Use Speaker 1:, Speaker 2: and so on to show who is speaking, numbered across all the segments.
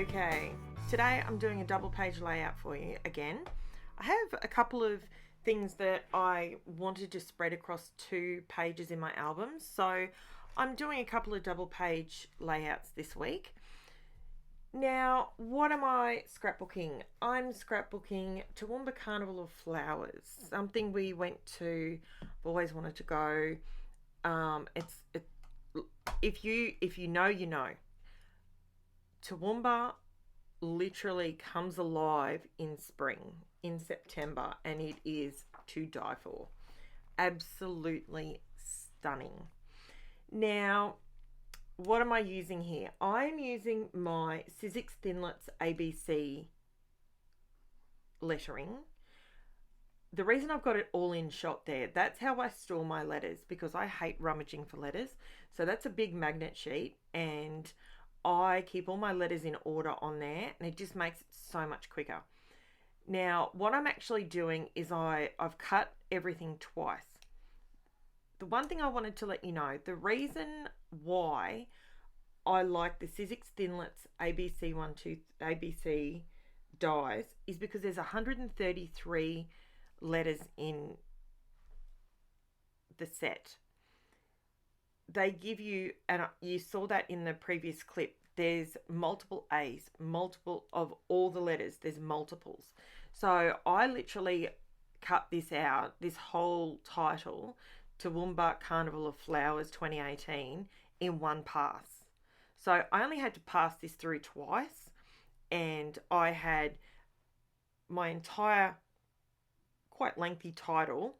Speaker 1: Okay, today I'm doing a double page layout for you again. I have a couple of things that I wanted to spread across 2 pages in my album, so I'm doing a couple of double page layouts this week. Now, what am I scrapbooking? I'm scrapbooking Toowoomba Carnival of Flowers, something we went to. I've always wanted to go. If you know, you know. Toowoomba literally comes alive in spring, in September, and it is to die for. Absolutely stunning. Now, what am I using here? I'm using my Sizzix Thinlets ABC lettering. The reason I've got it all in shot there, that's how I store my letters, because I hate rummaging for letters. So that's a big magnet sheet, and I keep all my letters in order on there, and it just makes it so much quicker. Now, what I'm actually doing is I've cut everything twice. The one thing I wanted to let you know, the reason why I like the Sizzix Thinlets ABC dies is because there's 133 letters in the set. They give you, and you saw that in the previous clip, there's multiple A's, multiple of all the letters, there's multiples. So I literally cut this out, this whole title, Toowoomba Carnival of Flowers 2018, in one pass. So I only had to pass this through twice, and I had my entire quite lengthy title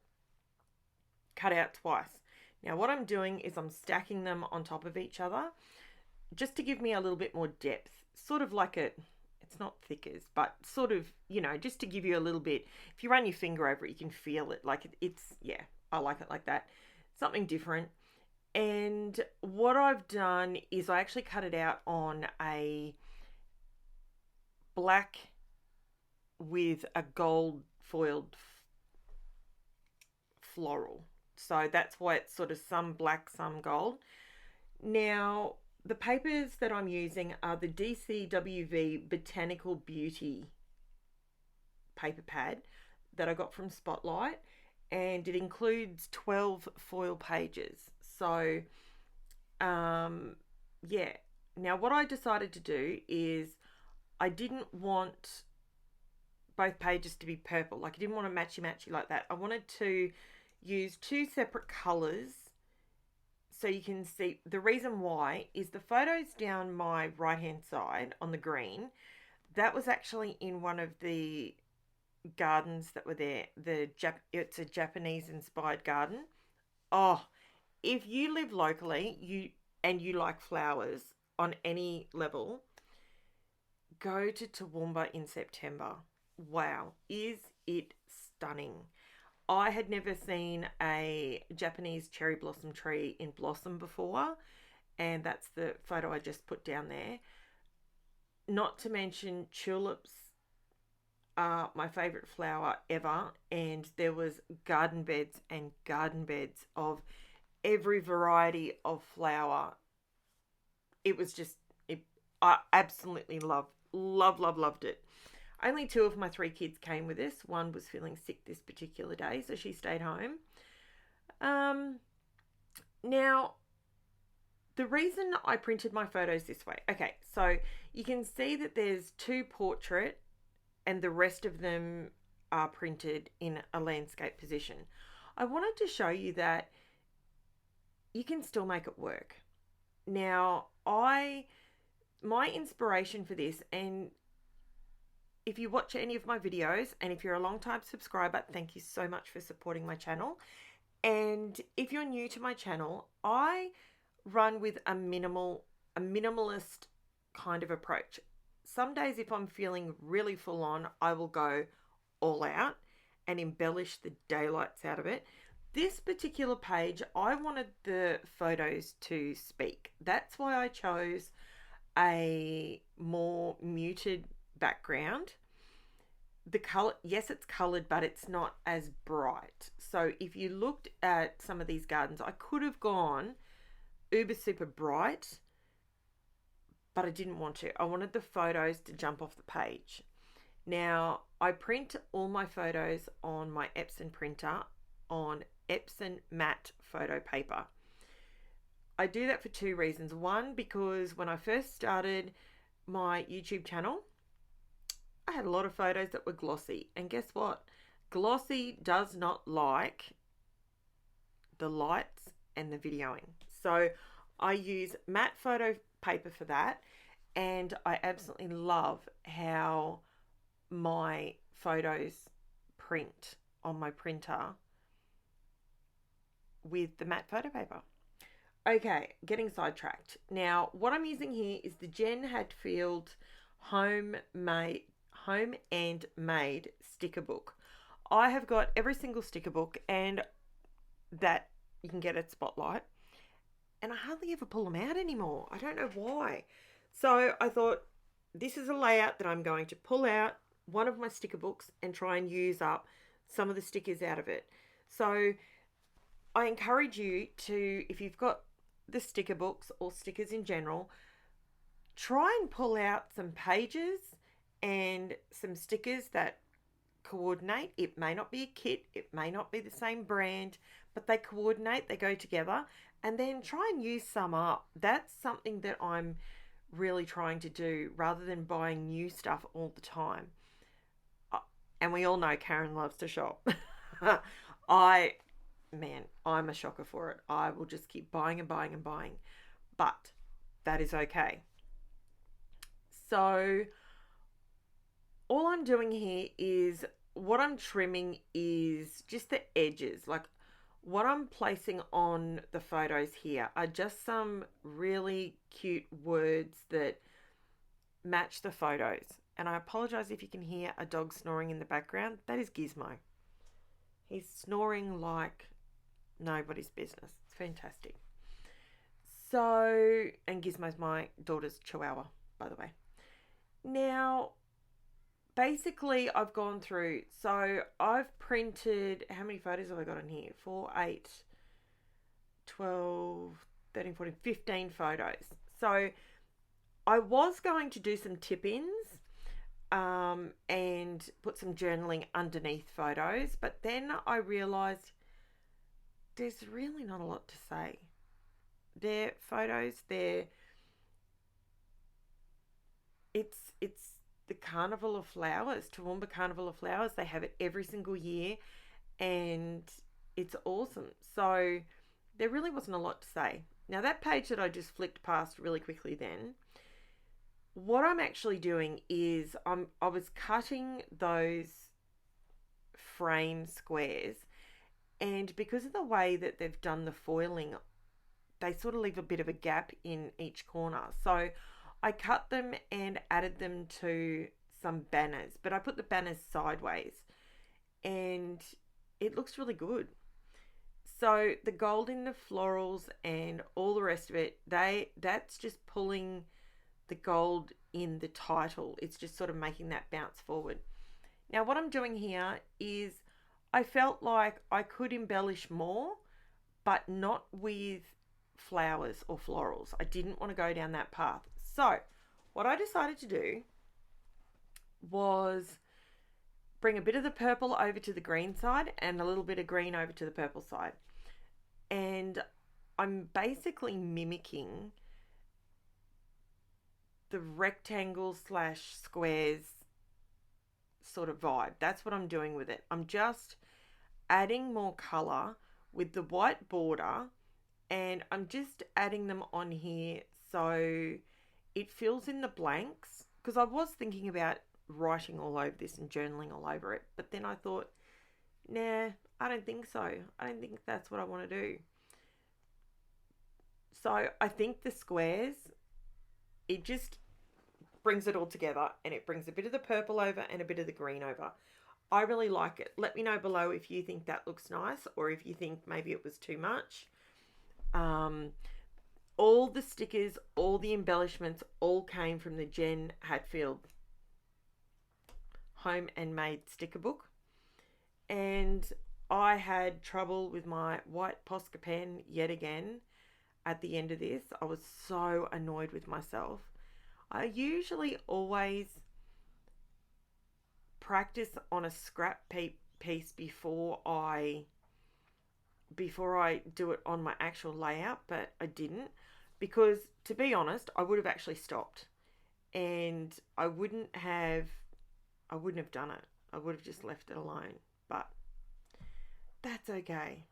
Speaker 1: cut out twice. Now what I'm doing is I'm stacking them on top of each other just to give me a little bit more depth, sort of like it's not thick as, but sort of, just to give you a little bit. If you run your finger over it, you can feel it. Like yeah, I like it like that. Something different. And what I've done is I actually cut it out on a black with a gold foiled floral. So that's why it's sort of some black, some gold. Now, the papers that I'm using are the DCWV Botanical Beauty paper pad that I got from Spotlight, and it includes 12 foil pages. So, yeah. Now, what I decided to do is I didn't want both pages to be purple. Like, I didn't want to matchy-matchy like that. I wanted to use 2 separate colours so you can see. The reason why is the photos down my right hand side on the green, that was actually in one of the gardens that were there. It's a Japanese inspired garden. Oh, if you live locally and you like flowers on any level, go to Toowoomba in September. Wow, is it stunning. I had never seen a Japanese cherry blossom tree in blossom before, and that's the photo I just put down there. Not to mention tulips are my favourite flower ever, and there was garden beds and garden beds of every variety of flower. It was just, I absolutely loved it. Only 2 of my 3 kids came with us. One was feeling sick this particular day, so she stayed home. Now, the reason I printed my photos this way. Okay, so you can see that there's 2 portrait and the rest of them are printed in a landscape position. I wanted to show you that you can still make it work. Now, my inspiration for this, and if you watch any of my videos, and if you're a long-time subscriber, thank you so much for supporting my channel. And if you're new to my channel, I run with a minimalist kind of approach. Some days if I'm feeling really full on, I will go all out and embellish the daylights out of it. This particular page, I wanted the photos to speak. That's why I chose a more muted background. The color, yes, it's colored, but it's not as bright. So if you looked at some of these gardens, I could have gone uber super bright, but I didn't want to. I wanted the photos to jump off the page. Now, I print all my photos on my Epson printer on Epson matte photo paper. I do that for two reasons. One, because when I first started my YouTube channel, I had a lot of photos that were glossy. And guess what? Glossy does not like the lights and the videoing. So I use matte photo paper for that. And I absolutely love how my photos print on my printer with the matte photo paper. Okay, getting sidetracked. Now, what I'm using here is the Jen Hadfield home and made sticker book. I have got every single sticker book and that you can get at Spotlight, and I hardly ever pull them out anymore. I don't know why. So I thought, this is a layout that I'm going to pull out one of my sticker books and try and use up some of the stickers out of it. So I encourage you to, if you've got the sticker books or stickers in general, try and pull out some pages and some stickers that coordinate. It may not be a kit, it may not be the same brand, but they coordinate, they go together, and then try and use some up. That's something that I'm really trying to do rather than buying new stuff all the time. And we all know Karen loves to shop. I'm a shocker for it. I will just keep buying and buying and buying. But that is okay. So all I'm doing here is, what I'm trimming is just the edges. Like, what I'm placing on the photos here are just some really cute words that match the photos. And I apologize if you can hear a dog snoring in the background. That is Gizmo. He's snoring like nobody's business. It's fantastic. So, and Gizmo's my daughter's chihuahua, by the way. Now, basically, I've gone through, so I've printed, how many photos have I got in here? 4, 8, 12, 13, 14, 15 photos. So I was going to do some tip-ins and put some journaling underneath photos, but then I realised there's really not a lot to say. They're photos, it's the Carnival of Flowers, Toowoomba Carnival of Flowers. They have it every single year and it's awesome. So there really wasn't a lot to say. Now, that page that I just flicked past really quickly then, what I'm actually doing is I was cutting those frame squares, and because of the way that they've done the foiling, they sort of leave a bit of a gap in each corner. So I cut them and added them to some banners, but I put the banners sideways and it looks really good. So the gold in the florals and all the rest of it, that's just pulling the gold in the title. It's just sort of making that bounce forward. Now, what I'm doing here is, I felt like I could embellish more, but not with flowers or florals. I didn't want to go down that path. So what I decided to do was bring a bit of the purple over to the green side and a little bit of green over to the purple side. And I'm basically mimicking the rectangle / squares sort of vibe. That's what I'm doing with it. I'm just adding more color with the white border, and I'm just adding them on here so it fills in the blanks, because I was thinking about writing all over this and journaling all over it, but then I thought, nah, I don't think so. I don't think that's what I want to do. So I think the squares, it just brings it all together, and it brings a bit of the purple over and a bit of the green over. I really like it. Let me know below if you think that looks nice, or if you think maybe it was too much. All the stickers, all the embellishments, all came from the Jen Hadfield home and made sticker book. And I had trouble with my white Posca pen yet again at the end of this. I was so annoyed with myself. I usually always practice on a scrap piece before I do it on my actual layout, but I didn't, because to be honest, I would have actually stopped, and I wouldn't have done it. I would have just left it alone. But that's okay.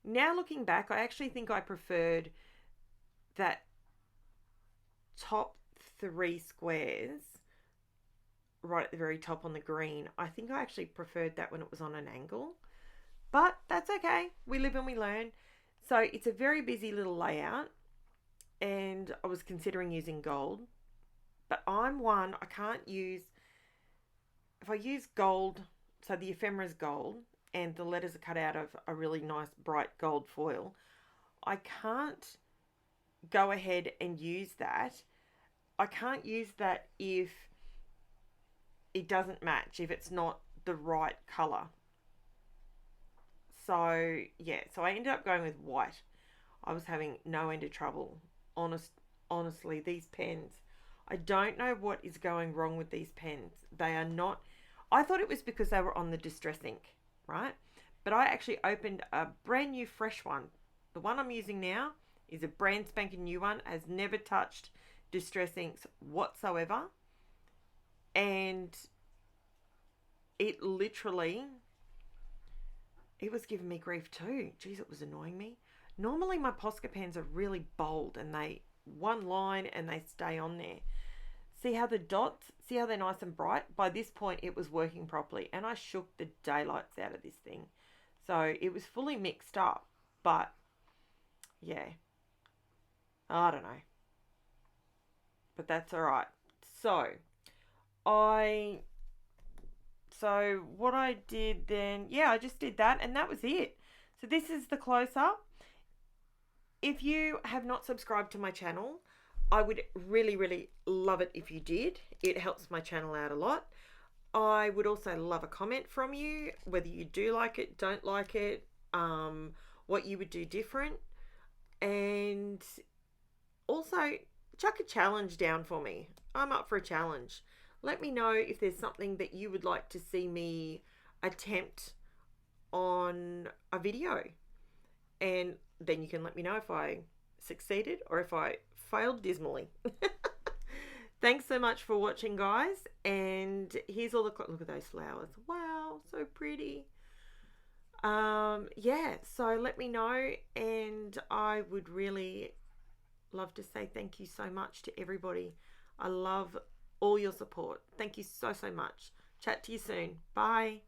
Speaker 1: Now looking back, I actually think I preferred that top 3 squares right at the very top on the green. I think I actually preferred that when it was on an angle. But that's okay. We live and we learn. So it's a very busy little layout, and I was considering using gold. But I can't use, if I use gold, so the ephemera is gold and the letters are cut out of a really nice bright gold foil, I can't go ahead and use that. I can't use that if it doesn't match, if it's not the right colour. So yeah, so I ended up going with white. I was having no end of trouble. Honestly, these pens, I don't know what is going wrong with these pens. They are not, I thought it was because they were on the distress ink, right? But I actually opened a brand new fresh one. The one I'm using now is a brand spanking new one, has never touched distress inks whatsoever. And it literally, it was giving me grief too. Jeez, it was annoying me. Normally my Posca pens are really bold and they one line and they stay on there. See how the dots, see how they're nice and bright? By this point it was working properly, and I shook the daylights out of this thing. So it was fully mixed up, but yeah, I don't know. But that's all right. So I so what I did then, yeah, I just did that and that was it. So this is the close-up. If you have not subscribed to my channel, I would really, really love it if you did. It helps my channel out a lot. I would also love a comment from you, whether you do like it, don't like it, what you would do different. And also chuck a challenge down for me. I'm up for a challenge. Let me know if there's something that you would like to see me attempt on a video. And then you can let me know if I succeeded or if I failed dismally. Thanks so much for watching, guys. And here's all the, look at those flowers. Wow, so pretty. Yeah, so let me know, and I would really love to say thank you so much to everybody. I love all your support. Thank you so much. Chat to you soon. Bye.